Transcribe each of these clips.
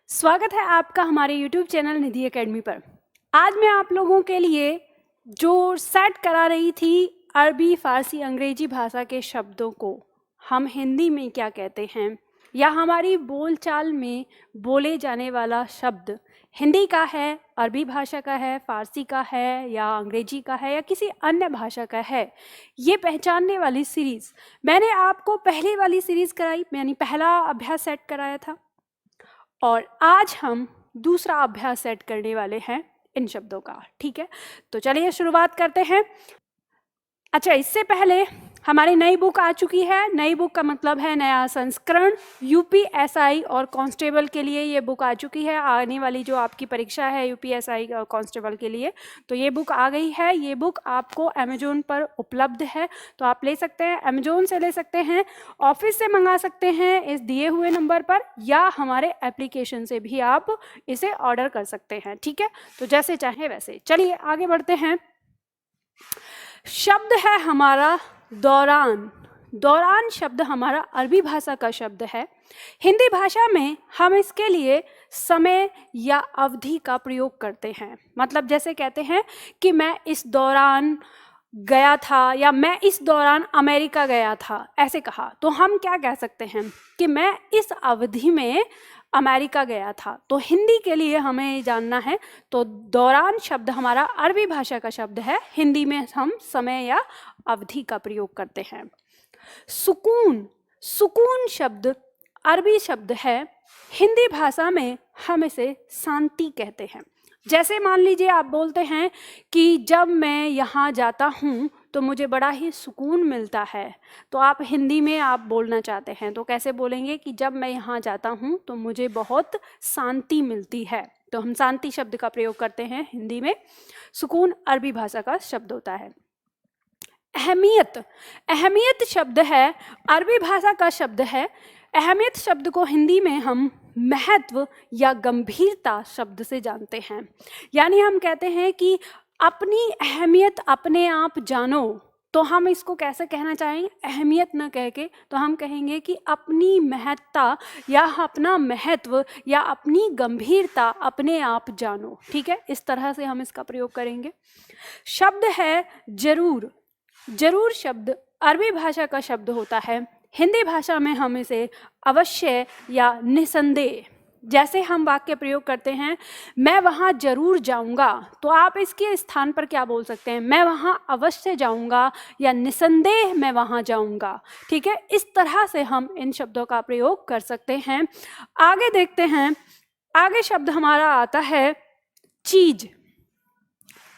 स्वागत है आपका हमारे YouTube चैनल निधि एकेडमी पर। आज मैं आप लोगों के लिए जो सेट करा रही थी अरबी, फारसी, अंग्रेजी भाषा के शब्दों को हम हिंदी में क्या कहते हैं या हमारी बोलचाल में बोले जाने वाला शब्द हिंदी का है, अरबी भाषा का है, फारसी का है या अंग्रेजी का है या किसी अन्य भाषा का है, ये पहचानने वाली सीरीज़ मैंने आपको पहली वाली सीरीज़ कराई, यानी पहला अभ्यास सेट कराया था। और आज हम दूसरा अभ्यास सेट करने वाले हैं इन शब्दों का। ठीक है, तो चलिए शुरुआत करते हैं। अच्छा, इससे पहले हमारी नई बुक आ चुकी है। नई बुक का मतलब है नया संस्करण। यूपीएसआई और कांस्टेबल के लिए ये बुक आ चुकी है। आने वाली जो आपकी परीक्षा है यूपीएसआई और कांस्टेबल के लिए, तो ये बुक आ गई है। ये बुक आपको अमेजोन पर उपलब्ध है, तो आप ले सकते हैं। अमेजोन से ले सकते हैं, ऑफिस से मंगा सकते हैं इस दिए हुए नंबर पर, या हमारे एप्लीकेशन से भी आप इसे ऑर्डर कर सकते हैं। ठीक है, तो जैसे चाहे वैसे। चलिए आगे बढ़ते हैं। शब्द है हमारा दौरान। दौरान शब्द हमारा अरबी भाषा का शब्द है। हिंदी भाषा में हम इसके लिए समय या अवधि का प्रयोग करते हैं। मतलब जैसे कहते हैं कि मैं इस दौरान गया था या मैं इस दौरान अमेरिका गया था, ऐसे कहा तो हम क्या कह सकते हैं कि मैं इस अवधि में अमेरिका गया था। तो हिंदी के लिए हमें जानना है, तो दौरान शब्द हमारा अरबी भाषा का शब्द है। हिंदी में हम समय या अवधि का प्रयोग करते हैं। सुकून, सुकून शब्द अरबी शब्द है। हिंदी भाषा में हम इसे शांति कहते हैं। जैसे मान लीजिए आप बोलते हैं कि जब मैं यहाँ जाता हूँ तो मुझे बड़ा ही सुकून मिलता है, तो आप हिंदी में आप बोलना चाहते हैं तो कैसे बोलेंगे कि जब मैं यहाँ जाता हूँ तो मुझे बहुत शांति मिलती है। तो हम शांति शब्द का प्रयोग करते हैं हिंदी में। सुकून अरबी भाषा का शब्द होता है। अहमियत, अहमियत शब्द है अरबी भाषा का शब्द है। अहमियत शब्द को हिंदी में हम महत्व या गंभीरता शब्द से जानते हैं। यानी हम कहते हैं कि अपनी अहमियत अपने आप जानो, तो हम इसको कैसे कहना चाहेंगे? अहमियत न कह के तो हम कहेंगे कि अपनी महत्ता या अपना महत्व या अपनी गंभीरता अपने आप जानो। ठीक है, इस तरह से हम इसका प्रयोग करेंगे। शब्द है जरूर। जरूर शब्द अरबी भाषा का शब्द होता है। हिंदी भाषा में हम इसे अवश्य या निसंदेह, जैसे हम वाक्य प्रयोग करते हैं मैं वहाँ जरूर जाऊँगा, तो आप इसके स्थान पर क्या बोल सकते हैं? मैं वहाँ अवश्य जाऊँगा या निसंदेह मैं वहाँ जाऊँगा। ठीक है, इस तरह से हम इन शब्दों का प्रयोग कर सकते हैं। आगे देखते हैं। आगे शब्द हमारा आता है चीज।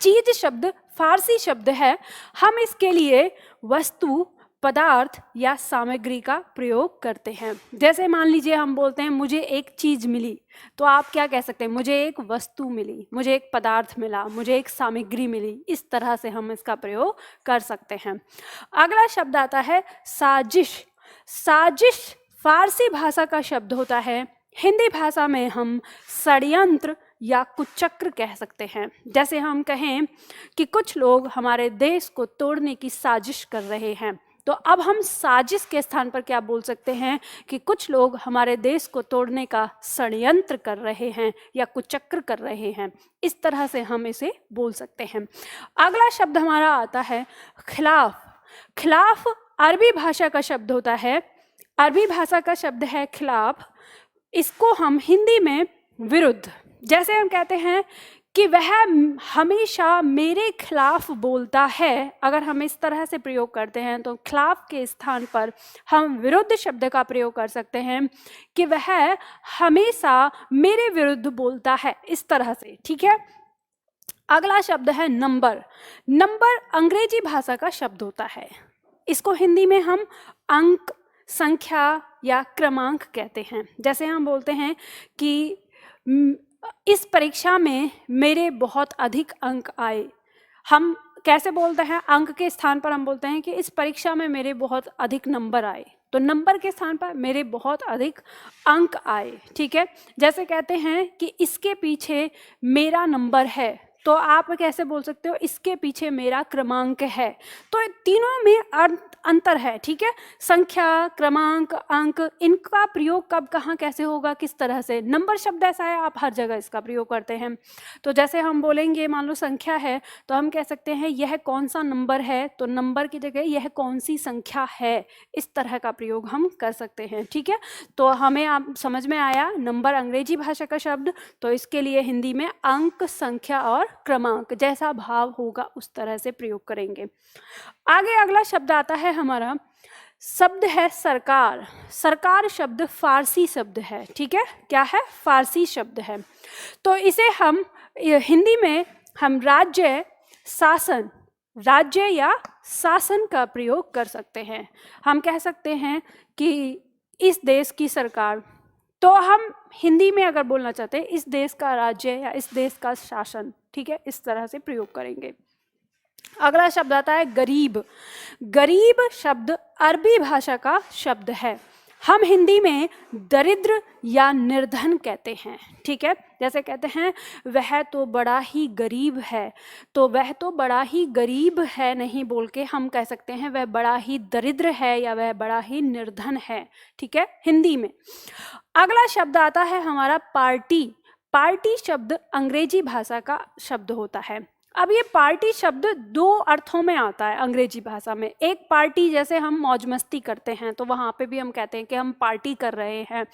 चीज शब्द फारसी शब्द है। हम इसके लिए वस्तु, पदार्थ या सामग्री का प्रयोग करते हैं। जैसे मान लीजिए हम बोलते हैं मुझे एक चीज मिली, तो आप क्या कह सकते हैं? मुझे एक वस्तु मिली, मुझे एक पदार्थ मिला, मुझे एक सामग्री मिली। इस तरह से हम इसका प्रयोग कर सकते हैं। अगला शब्द आता है साजिश। साजिश फारसी भाषा का शब्द होता है। हिंदी भाषा में हम षड्यंत्र या कुचक्र कह सकते हैं। जैसे हम कहें कि कुछ लोग हमारे देश को तोड़ने की साजिश कर रहे हैं, तो अब हम साजिश के स्थान पर क्या बोल सकते हैं कि कुछ लोग हमारे देश को तोड़ने का षड्यंत्र कर रहे हैं या कुचक्र कर रहे हैं। इस तरह से हम इसे बोल सकते हैं। अगला शब्द हमारा आता है खिलाफ। खिलाफ अरबी भाषा का शब्द होता है। अरबी भाषा का शब्द है खिलाफ। इसको हम हिंदी में विरुद्ध, जैसे हम कहते हैं कि वह हमेशा मेरे खिलाफ बोलता है, अगर हम इस तरह से प्रयोग करते हैं तो खिलाफ के स्थान पर हम विरुद्ध शब्द का प्रयोग कर सकते हैं कि वह हमेशा मेरे विरुद्ध बोलता है, इस तरह से। ठीक है, अगला शब्द है नंबर। नंबर अंग्रेजी भाषा का शब्द होता है। इसको हिंदी में हम अंक, संख्या या क्रमांक कहते हैं। जैसे हम बोलते हैं कि इस परीक्षा में मेरे बहुत अधिक अंक आए। हम कैसे बोलते हैं? अंक के स्थान पर हम बोलते हैं कि इस परीक्षा में मेरे बहुत अधिक नंबर आए, तो नंबर के स्थान पर मेरे बहुत अधिक अंक आए। ठीक है, जैसे कहते हैं कि इसके पीछे मेरा नंबर है, तो आप कैसे बोल सकते हो इसके पीछे मेरा क्रमांक है। तो तीनों में अंतर है, ठीक है। संख्या, क्रमांक, अंक, इनका प्रयोग कब कहाँ कैसे होगा, किस तरह से। नंबर शब्द ऐसा है आप हर जगह इसका प्रयोग करते हैं। तो जैसे हम बोलेंगे, मान लो संख्या है तो हम कह सकते हैं यह कौन सा नंबर है, तो नंबर की जगह यह कौन सी संख्या है, इस तरह का प्रयोग हम कर सकते हैं, ठीक है। तो हमें आप समझ में आया, नंबर अंग्रेजी भाषा का शब्द, तो इसके लिए हिंदी में अंक, संख्या और क्रमांक जैसा भाव होगा उस तरह से प्रयोग करेंगे। आगे अगला शब्द आता है हमारा, शब्द है सरकार। सरकार शब्द फारसी शब्द है, ठीक है। क्या है? फारसी शब्द है। तो इसे हम हिंदी में हम राज्य, शासन, राज्य या शासन का प्रयोग कर सकते हैं। हम कह सकते हैं कि इस देश की सरकार, तो हम हिंदी में अगर बोलना चाहते हैं इस देश का राज्य या इस देश का शासन, ठीक है, इस तरह से प्रयोग करेंगे। अगला शब्द आता है गरीब। गरीब शब्द अरबी भाषा का शब्द है। हम हिंदी में दरिद्र या निर्धन कहते हैं, ठीक है। जैसे कहते हैं वह तो बड़ा ही गरीब है, तो वह तो बड़ा ही गरीब है नहीं बोल के हम कह सकते हैं वह बड़ा ही दरिद्र है या वह बड़ा ही निर्धन है, ठीक है, हिंदी में। अगला शब्द आता है हमारा पार्टी। पार्टी शब्द अंग्रेजी भाषा का शब्द होता है। अब ये पार्टी शब्द दो अर्थों में आता है अंग्रेजी भाषा में। एक पार्टी, जैसे हम मौज मस्ती करते हैं तो वहाँ पे भी हम कहते हैं कि हम पार्टी कर रहे हैं,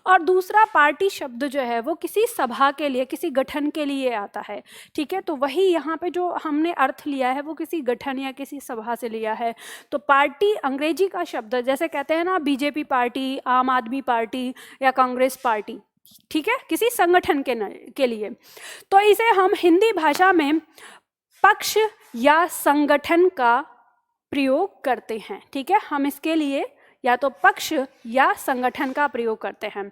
और दूसरा पार्टी शब्द जो है वो किसी सभा के लिए, किसी गठन के लिए आता है, ठीक है। तो वही यहाँ पे जो हमने अर्थ लिया है वो किसी गठन या किसी सभा से लिया है। तो पार्टी अंग्रेजी का शब्द, जैसे कहते हैं ना बीजेपी पार्टी, आम आदमी पार्टी या कांग्रेस पार्टी, ठीक है, किसी संगठन के लिए। तो इसे हम हिंदी भाषा में पक्ष या संगठन का प्रयोग करते हैं, ठीक है। हम इसके लिए या तो पक्ष या संगठन का प्रयोग करते हैं।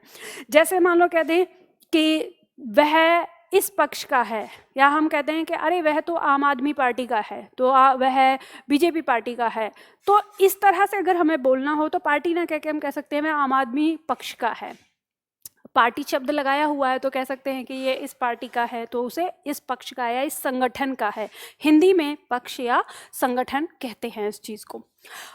जैसे मान लो कहते हैं कि वह इस पक्ष का है, या हम कहते हैं कि अरे वह तो आम आदमी पार्टी का है, तो वह बीजेपी पार्टी का है। तो इस तरह से अगर हमें बोलना हो तो पार्टी ना कह के हम कह सकते हैं वह आम आदमी पक्ष का है। पार्टी शब्द लगाया हुआ है तो कह सकते हैं कि ये इस पार्टी का है, तो उसे इस पक्ष का या इस संगठन का है। हिंदी में पक्ष या संगठन कहते हैं इस चीज को।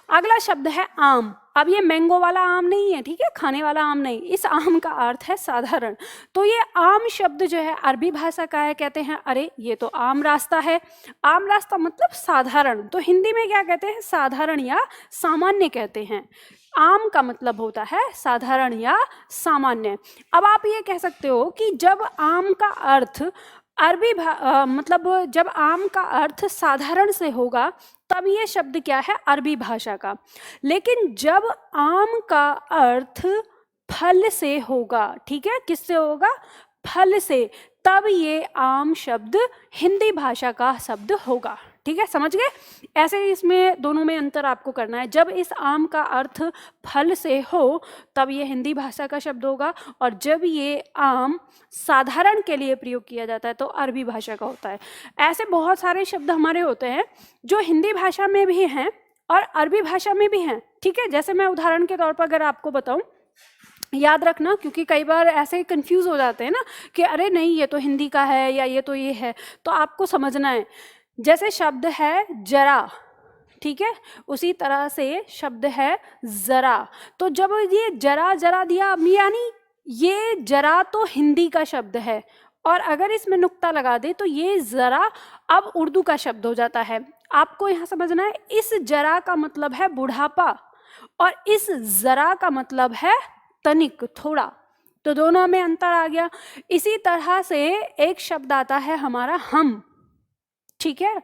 अगला शब्द है आम। अब ये मैंगो वाला आम नहीं है, ठीक है, खाने वाला आम नहीं। इस आम का अर्थ है साधारण। तो ये आम शब्द जो है अरबी भाषा का है। कहते हैं अरे ये तो आम रास्ता है। आम रास्ता मतलब साधारण। तो हिंदी में क्या कहते हैं? साधारण या सामान्य कहते हैं। आम का मतलब होता है साधारण या सामान्य। अब आप ये कह सकते हो कि जब आम का अर्थ मतलब जब आम का अर्थ साधारण से होगा तब ये शब्द क्या है? अरबी भाषा का। लेकिन जब आम का अर्थ फल से होगा, ठीक है, किससे होगा? फल से, तब ये आम शब्द हिंदी भाषा का शब्द होगा, ठीक है, समझ गए? ऐसे इसमें दोनों में अंतर आपको करना है। जब इस आम का अर्थ फल से हो तब ये हिंदी भाषा का शब्द होगा, और जब ये आम साधारण के लिए प्रयोग किया जाता है तो अरबी भाषा का होता है। ऐसे बहुत सारे शब्द हमारे होते हैं जो हिंदी भाषा में भी हैं और अरबी भाषा में भी हैं, ठीक है। जैसे मैं उदाहरण के तौर पर अगर आपको बताऊं, याद रखना, क्योंकि कई बार ऐसे कंफ्यूज हो जाते हैं ना कि अरे नहीं ये तो हिंदी का है या ये तो ये है, तो आपको समझना है। जैसे शब्द है जरा, ठीक है, उसी तरह से शब्द है जरा। तो जब ये जरा जरा दिया, यानी ये जरा तो हिंदी का शब्द है, और अगर इसमें नुक्ता लगा दे तो ये जरा अब उर्दू का शब्द हो जाता है। आपको यहाँ समझना है, इस जरा का मतलब है बुढ़ापा और इस जरा का मतलब है तनिक, थोड़ा। तो दोनों में अंतर आ गया। इसी तरह से एक शब्द आता है हमारा हम, ठीक है।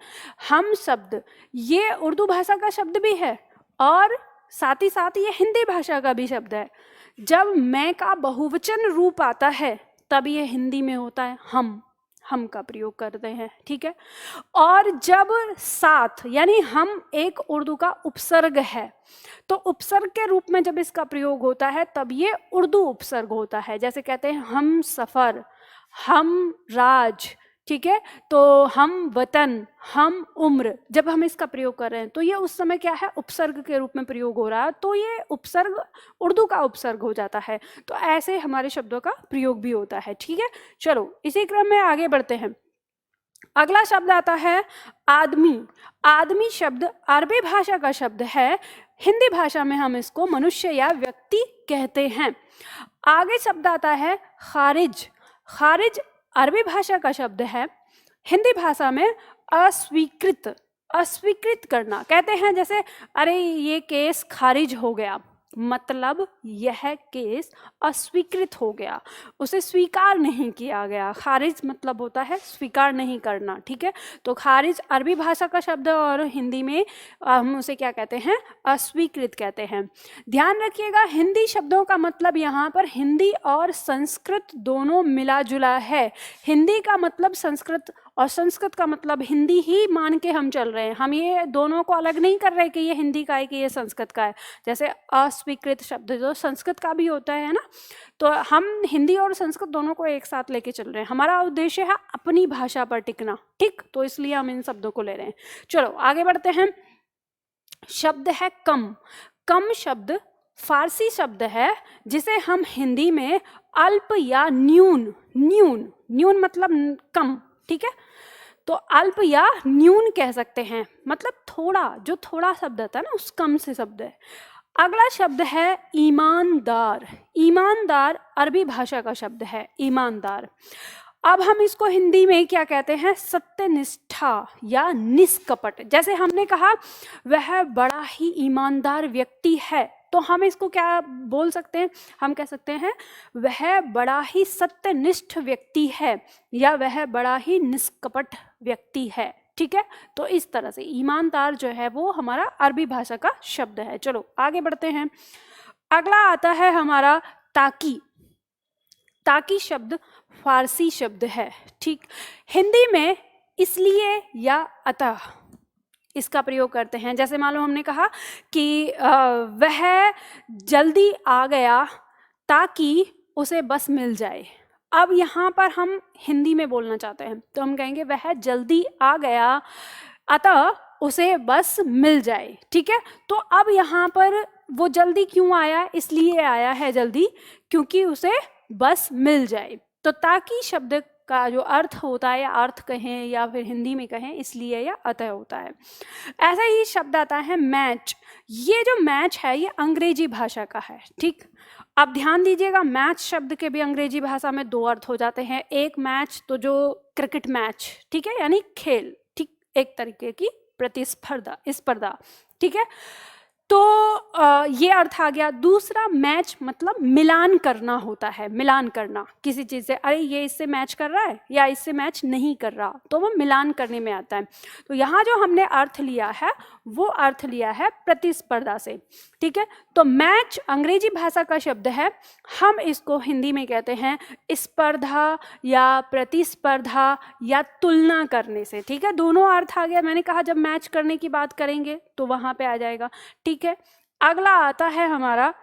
हम शब्द ये उर्दू भाषा का शब्द भी है और साथ ही साथ ये हिंदी भाषा का भी शब्द है। जब मैं का बहुवचन रूप आता है तब ये हिंदी में होता है हम का प्रयोग करते हैं, ठीक है। और जब साथ, यानी हम एक उर्दू का उपसर्ग है, तो उपसर्ग के रूप में जब इसका प्रयोग होता है तब ये उर्दू उपसर्ग होता है। जैसे कहते हैं हम सफ़र, हम राज, ठीक है, तो हम वतन, हम उम्र। जब हम इसका प्रयोग कर रहे हैं तो ये उस समय क्या है? उपसर्ग के रूप में प्रयोग हो रहा है, तो ये उपसर्ग उर्दू का उपसर्ग हो जाता है। तो ऐसे हमारे शब्दों का प्रयोग भी होता है, ठीक है। चलो इसी क्रम में आगे बढ़ते हैं। अगला शब्द आता है आदमी। आदमी शब्द अरबी भाषा का शब्द है, हिंदी भाषा में हम इसको मनुष्य या व्यक्ति कहते हैं। आगे शब्द आता है खारिज। खारिज अरबी भाषा का शब्द है, हिंदी भाषा में अस्वीकृत। अस्वीकृत करना कहते हैं, जैसे अरे ये केस खारिज हो गया, मतलब यह केस अस्वीकृत हो गया, उसे स्वीकार नहीं किया गया। खारिज मतलब होता है स्वीकार नहीं करना, ठीक है। तो खारिज अरबी भाषा का शब्द है और हिंदी में हम उसे क्या कहते हैं, अस्वीकृत कहते हैं। ध्यान रखिएगा, हिंदी शब्दों का मतलब यहाँ पर हिंदी और संस्कृत दोनों मिला जुला है। हिंदी का मतलब संस्कृत और संस्कृत का मतलब हिंदी ही मान के हम चल रहे हैं। हम ये दोनों को अलग नहीं कर रहे कि ये हिंदी का है कि ये संस्कृत का है। जैसे अस्वीकृत शब्द जो संस्कृत का भी होता है ना, तो हम हिंदी और संस्कृत दोनों को एक साथ लेके चल रहे हैं। हमारा उद्देश्य है अपनी भाषा पर टिकना, ठीक, तो इसलिए हम इन शब्दों को ले रहे हैं। चलो आगे बढ़ते हैं। शब्द है कम। कम शब्द फारसी शब्द है जिसे हम हिंदी में अल्प या न्यून, न्यून न्यून मतलब कम, ठीक है, तो अल्प या न्यून कह सकते हैं, मतलब थोड़ा, जो थोड़ा शब्द आता है ना उस कम से शब्द है। अगला शब्द है ईमानदार। ईमानदार अरबी भाषा का शब्द है, ईमानदार। अब हम इसको हिंदी में क्या कहते हैं, सत्यनिष्ठा या निष्कपट। जैसे हमने कहा वह बड़ा ही ईमानदार व्यक्ति है, तो हम इसको क्या बोल सकते हैं, हम कह सकते हैं वह बड़ा ही सत्यनिष्ठ व्यक्ति है या वह बड़ा ही निष्कपट व्यक्ति है, ठीक है। तो इस तरह से ईमानदार जो है वो हमारा अरबी भाषा का शब्द है। चलो आगे बढ़ते हैं। अगला आता है हमारा ताकी। ताकी शब्द फारसी शब्द है, ठीक। हिंदी में इसलिए या अतः इसका प्रयोग करते हैं। जैसे मान लो हमने कहा कि वह जल्दी आ गया ताकि उसे बस मिल जाए। अब यहाँ पर हम हिंदी में बोलना चाहते हैं तो हम कहेंगे वह जल्दी आ गया अतः उसे बस मिल जाए, ठीक है। तो अब यहाँ पर वो जल्दी क्यों आया, इसलिए आया है जल्दी क्योंकि उसे बस मिल जाए। तो ताकि शब्द का जो अर्थ होता है, या अर्थ कहें या फिर हिंदी में कहें इसलिए या अतः होता है। ऐसा ही शब्द आता है मैच। ये जो मैच है ये अंग्रेजी भाषा का है, ठीक। अब ध्यान दीजिएगा, मैच शब्द के भी अंग्रेजी भाषा में दो अर्थ हो जाते हैं। एक मैच तो जो क्रिकेट मैच, ठीक है, यानी खेल, ठीक, एक तरीके की प्रतिस्पर्धा, स्पर्धा, ठीक है। तो ये अर्थ आ गया। दूसरा मैच मतलब मिलान करना होता है, मिलान करना किसी चीज़ से, अरे ये इससे मैच कर रहा है या इससे मैच नहीं कर रहा, तो वो मिलान करने में आता है। तो यहाँ जो हमने अर्थ लिया है वो अर्थ लिया है प्रतिस्पर्धा से, ठीक है। तो मैच अंग्रेजी भाषा का शब्द है, हम इसको हिंदी में कहते हैं स्पर्धा या प्रतिस्पर्धा या तुलना करने से, ठीक है। दोनों अर्थ आ गया। मैंने कहा जब मैच करने की बात करेंगे तो वहाँ पे आ जाएगा, ठीक है। अगला आता है हमारा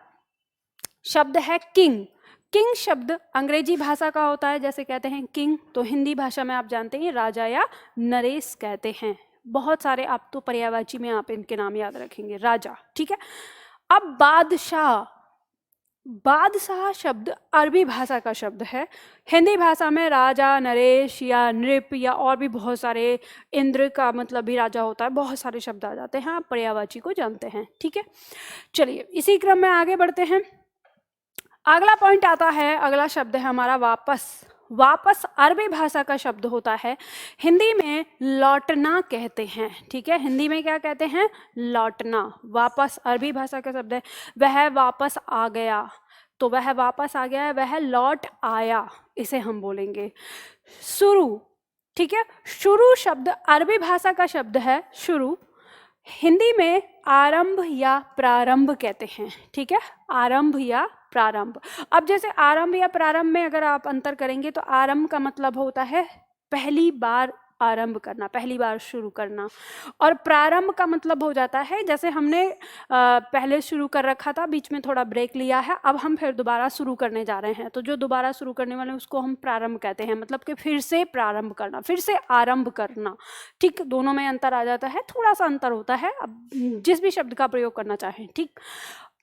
शब्द है किंग। किंग शब्द अंग्रेजी भाषा का होता है, जैसे कहते हैं किंग, तो हिंदी भाषा में आप जानते हैं राजा या नरेश कहते हैं। बहुत सारे आप तो पर्यायवाची में आप इनके नाम याद रखेंगे, राजा, ठीक है। अब बादशाह। बादशाह शब्द अरबी भाषा का शब्द है, हिंदी भाषा में राजा, नरेश या नृप या और भी बहुत सारे, इंद्र का मतलब भी राजा होता है, बहुत सारे शब्द आ जाते हैं, आप पर्यायवाची को जानते हैं, ठीक है। चलिए इसी क्रम में आगे बढ़ते हैं। अगला पॉइंट आता है, अगला शब्द है हमारा वापस। वापस अरबी भाषा का शब्द होता है, हिंदी में लौटना कहते हैं, ठीक है। हिंदी में क्या कहते हैं, लौटना। वापस अरबी भाषा का शब्द है। वह वापस आ गया, तो वह वापस आ गया है, वह लौट आया, इसे हम बोलेंगे। शुरू, ठीक है। शुरू शब्द अरबी भाषा का शब्द है, शुरू। हिंदी में आरंभ या प्रारंभ कहते हैं, ठीक है, आरंभ या प्रारंभ। अब जैसे आरंभ या प्रारंभ में अगर आप अंतर करेंगे तो आरंभ का मतलब होता है पहली बार आरंभ करना, पहली बार शुरू करना, और प्रारंभ का मतलब हो जाता है जैसे हमने पहले शुरू कर रखा था, बीच में थोड़ा ब्रेक लिया है, अब हम फिर दोबारा शुरू करने जा रहे हैं, तो जो दोबारा शुरू करने वाले उसको हम प्रारंभ कहते हैं, मतलब कि फिर से प्रारंभ करना, फिर से आरंभ करना, ठीक। दोनों में अंतर आ जाता है, थोड़ा सा अंतर होता है, अब जिस भी शब्द का प्रयोग करना चाहें, ठीक।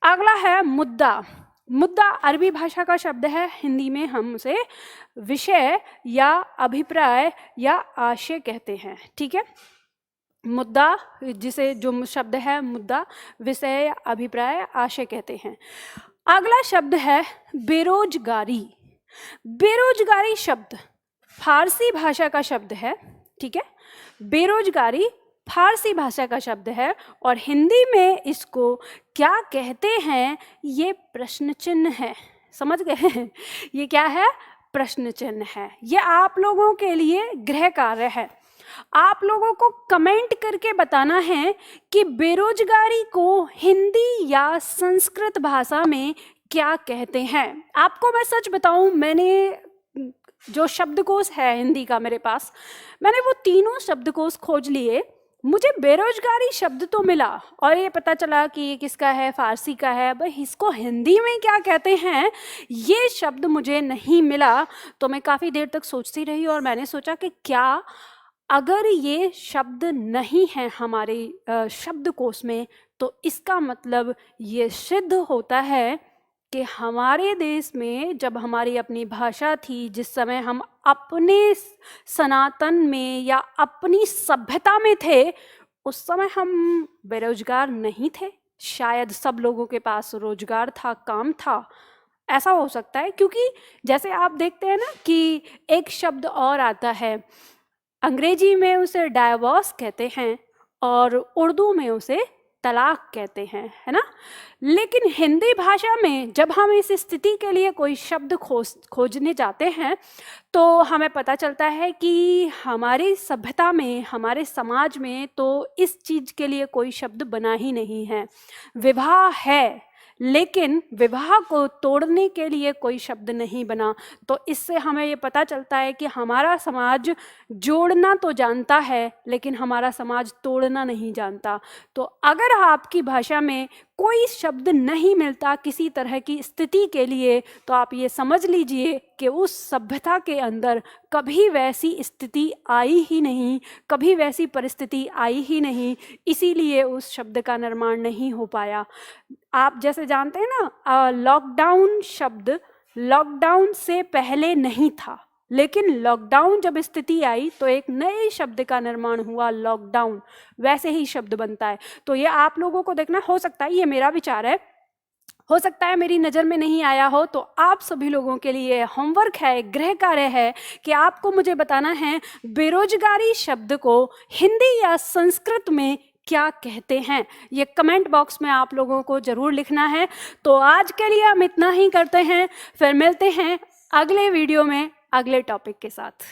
अगला है मुद्दा। मुद्दा अरबी भाषा का शब्द है, हिंदी में हम उसे विषय या अभिप्राय या आशय कहते हैं। ठीक है, मुद्दा जिसे जो शब्द है मुद्दा, विषय, अभिप्राय, आशय कहते हैं। अगला शब्द है बेरोजगारी। बेरोजगारी शब्द फारसी भाषा का शब्द है। ठीक है, बेरोजगारी फारसी भाषा का शब्द है और हिंदी में इसको क्या कहते हैं, ये प्रश्न चिन्ह है। समझ गए? ये क्या है? प्रश्न चिन्ह है। ये आप लोगों के लिए गृह कार्य है। आप लोगों को कमेंट करके बताना है कि बेरोजगारी को हिंदी या संस्कृत भाषा में क्या कहते हैं। आपको मैं सच बताऊं, मैंने जो शब्दकोश है हिंदी का मेरे पास, मैंने वो तीनों शब्दकोश खोज लिए। मुझे बेरोजगारी शब्द तो मिला और ये पता चला कि ये किसका है, फारसी का है। भाई इसको हिंदी में क्या कहते हैं, ये शब्द मुझे नहीं मिला। तो मैं काफ़ी देर तक सोचती रही और मैंने सोचा कि क्या अगर ये शब्द नहीं है हमारे शब्दकोश में, तो इसका मतलब ये सिद्ध होता है कि हमारे देश में जब हमारी अपनी भाषा थी, जिस समय हम अपने सनातन में या अपनी सभ्यता में थे, उस समय हम बेरोजगार नहीं थे। शायद सब लोगों के पास रोजगार था, काम था। ऐसा हो सकता है, क्योंकि जैसे आप देखते हैं ना कि एक शब्द और आता है, अंग्रेजी में उसे डाइवोर्स कहते हैं और उर्दू में उसे तलाक कहते हैं, है ना। लेकिन हिंदी भाषा में जब हम इस स्थिति के लिए कोई शब्द खोजने जाते हैं, तो हमें पता चलता है कि हमारी सभ्यता में, हमारे समाज में तो इस चीज़ के लिए कोई शब्द बना ही नहीं है। विवाह है, लेकिन विवाह को तोड़ने के लिए कोई शब्द नहीं बना। तो इससे हमें ये पता चलता है कि हमारा समाज जोड़ना तो जानता है, लेकिन हमारा समाज तोड़ना नहीं जानता। तो अगर आपकी भाषा में कोई शब्द नहीं मिलता किसी तरह की स्थिति के लिए, तो आप ये समझ लीजिए कि उस सभ्यता के अंदर कभी वैसी स्थिति आई ही नहीं, कभी वैसी परिस्थिति आई ही नहीं, इसीलिए उस शब्द का निर्माण नहीं हो पाया। आप जैसे जानते हैं ना, लॉकडाउन शब्द लॉकडाउन से पहले नहीं था, लेकिन लॉकडाउन जब स्थिति आई तो एक नए शब्द का निर्माण हुआ, लॉकडाउन। वैसे ही शब्द बनता है। तो ये आप लोगों को देखना, हो सकता है ये मेरा विचार है, हो सकता है मेरी नज़र में नहीं आया हो, तो आप सभी लोगों के लिए होमवर्क है, गृह कार्य है कि आपको मुझे बताना है बेरोजगारी शब्द को हिंदी या संस्कृत में क्या कहते हैं। ये कमेंट बॉक्स में आप लोगों को ज़रूर लिखना है। तो आज के लिए हम इतना ही करते हैं, फिर मिलते हैं अगले वीडियो में अगले टॉपिक के साथ।